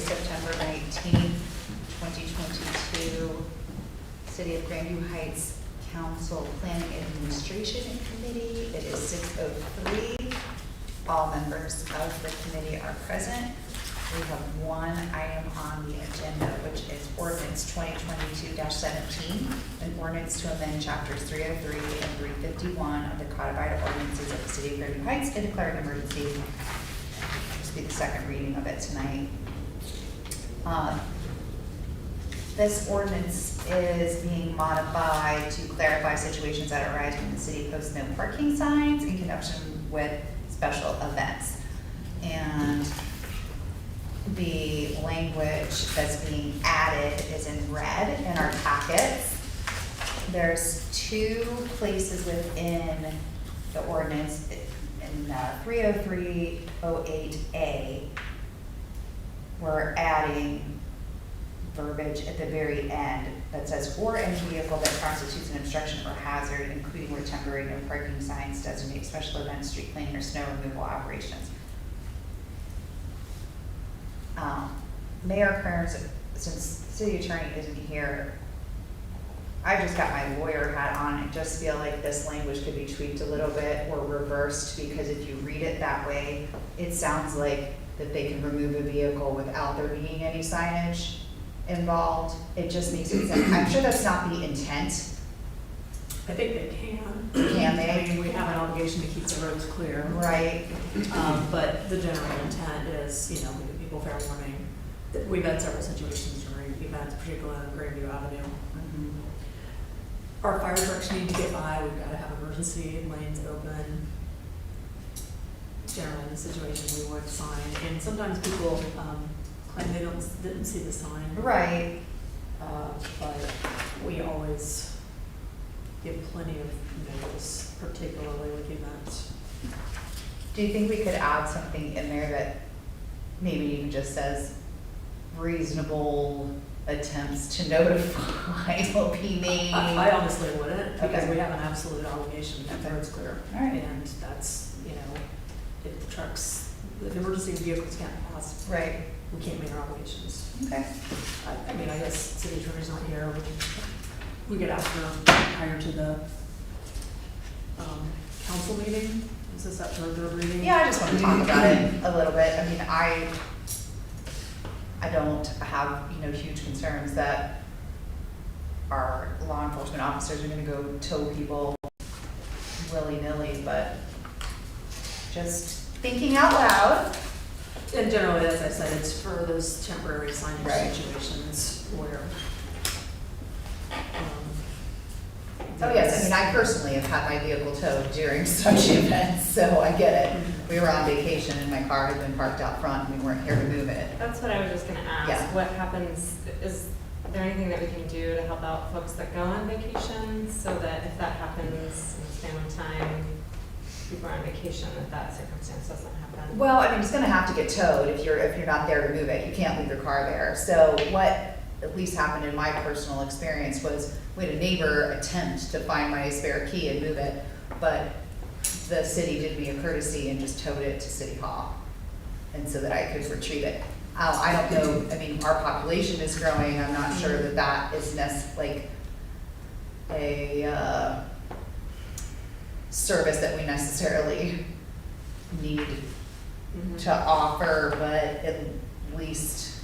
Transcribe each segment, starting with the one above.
September 19th, 2022, City of Grandview Heights Council Planning Administration Committee. It is 6:03. All members of the committee are present. We have one item on the agenda, which is ordinance 2022-17, an ordinance to amend chapters 303 and 351 of the codified ordinances of the City of Grandview Heights and declare an emergency. This will be the second reading of it tonight. This ordinance is being modified to clarify situations that arise when the city posts no parking signs in connection with special events. And the language that's being added is in red in our packets. There's two places within the ordinance in 30308A. We're adding verbiage at the very end that says, or any vehicle that constitutes an obstruction or hazard, including where temporary no parking signs designate special events, street cleaning, or snow removal operations. Mayor Kearns, since city attorney isn't here, I just got my lawyer hat on and just feel like this language could be tweaked a little bit or reversed, because if you read it that way, it sounds like that they can remove a vehicle without there being any signage involved. It just makes it sound, I'm sure that's not the intent. I think they can. Can they? I mean, we have an obligation to keep the roads clear. Right. But the general intent is, we give people fair warning. We've had several situations during events, particularly on Grandview Avenue. Mm-hmm. Our fire trucks need to get by. We've got to have emergency lanes open. Generally, in the situation, we would sign. And sometimes people claim they didn't see the sign. Right. But we always give plenty of notice, particularly with events. Do you think we could add something in there that maybe even just says reasonable attempts to notify will be made? I honestly wouldn't, because Okay. we have an absolute obligation to keep the roads clear. All right. And that's, if the trucks, if emergency vehicles can't pass, Right. we can't meet our obligations. Okay. I mean, I guess city attorney's not here, we could ask her prior to the council meeting. Is this up to our third reading? Yeah, I just want to talk about it a little bit. I mean, I don't have, huge concerns that our law enforcement officers are going to go tow people willy-nilly, but just thinking out loud. And generally, as I said, it's for those temporary signage Right. situations where. Oh yes, I mean, I personally have had my vehicle towed during such events, so I get it. We were on vacation and my car had been parked out front and we weren't here to move it. That's what I was just gonna ask. Yeah. What happens, is there anything that we can do to help out folks that go on vacation, so that if that happens in the family time, people are on vacation, that circumstance doesn't happen? Well, I mean, it's gonna have to get towed if you're not there to move it. You can't leave your car there. So what at least happened in my personal experience was we had a neighbor attempt to find my spare key and move it, but the city did me a courtesy and just towed it to City Hall, and so that I could retrieve it. I don't know, I mean, our population is growing. I'm not sure that that is like a service that we necessarily need to offer, but at least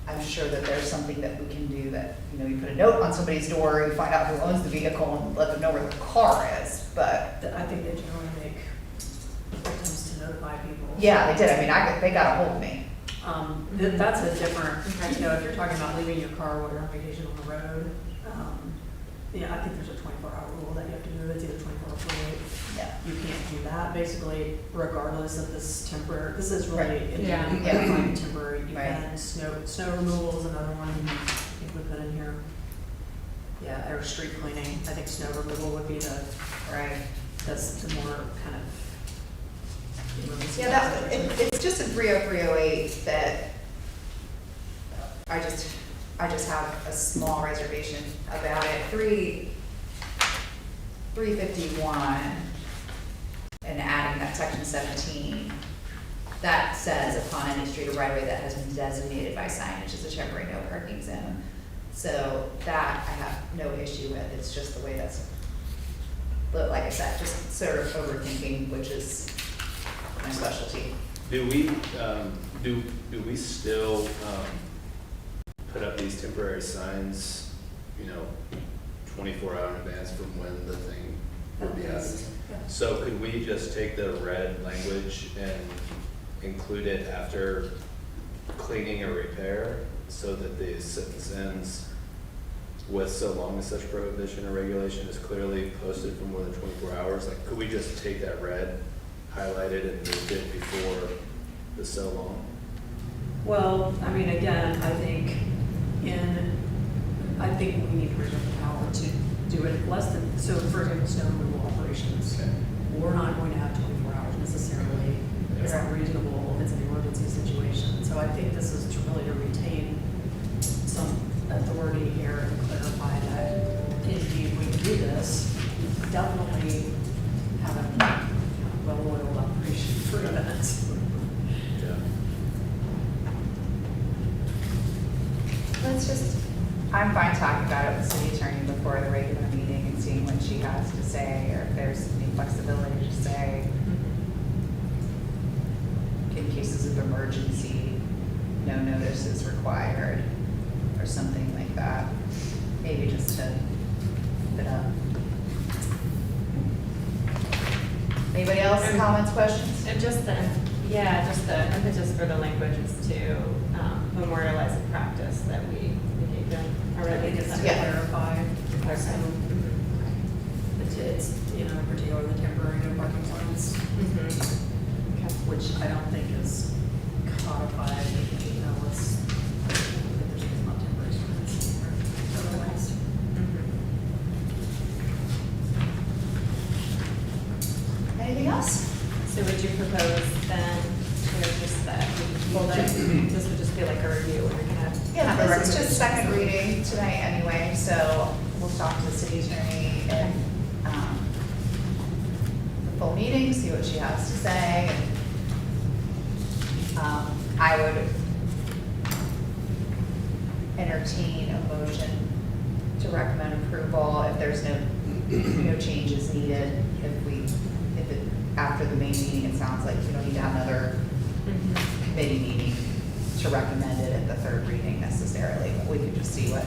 I'm sure that there's something that we can do that, you put a note on somebody's door, you find out who owns the vehicle and let them know where the car is, but. I think they generally make attempts to notify people. Yeah, they did. I mean, they got a hold of me. That's a different, if you're talking about leaving your car while you're on vacation on the road, I think there's a 24-hour rule that you have to move. It's either 24 or 48. Yeah. You can't do that, basically, regardless of this temporary, this is really, Yeah. temporary event. Snow removal is another one I think we put in here. Yeah, or street cleaning. I think snow removal would be that's the more kind of. Yeah, it's just in 30308 that I just have a small reservation about it. 351 and adding that section 17 that says upon any street or right of way that has been designated by signage as a temporary no parking zone. So that I have no issue with, it's just the way that's, but like I said, just sort of overthinking, which is my specialty. Do we, do we still, put up these temporary signs, 24 hours in advance from when the thing will be happening? Yeah. So could we just take the red language and include it after cleaning or repair, so that the sentence ends with so long as such prohibition or regulation is clearly posted for more than 24 hours? Like, could we just take that red, highlight it, and move it before the so long? Well, I mean, again, I think we need to reserve the power to do it less than, so for example, snow removal operations. Okay. We're not going to have 24 hours necessarily. It's Yeah. not reasonable, it's an emergency situation. So I think this is to really to retain some authority here and clarify that indeed we can do this. Definitely have a well-oiled operation for events. Yeah. Let's just, I'm fine talking about it with the city attorney before the regular meeting and seeing what she has to say, or if there's any flexibility to say, in cases of emergency, no notice is required, or something like that. Maybe just to put up. Anybody else, comments, questions? And just the impetus for the language is to memorialize a practice that we engage in I already. think it's to Yeah. clarify. Okay. It's, in particular, the temporary no parking signs, Okay. which I don't think is codified, it's, I think there's not temporary signs otherwise. Anything else? So would you propose then, just that, this would just be like a review, and we're gonna Yeah, have a this is just second recommendation. reading tonight anyway, so we'll talk to the city attorney in the full meeting, see what she has to say. And I would entertain a motion to recommend approval if there's no changes needed. If it, after the main meeting, it sounds like we don't need to have another committee meeting to recommend it at the third reading necessarily, but we could just see what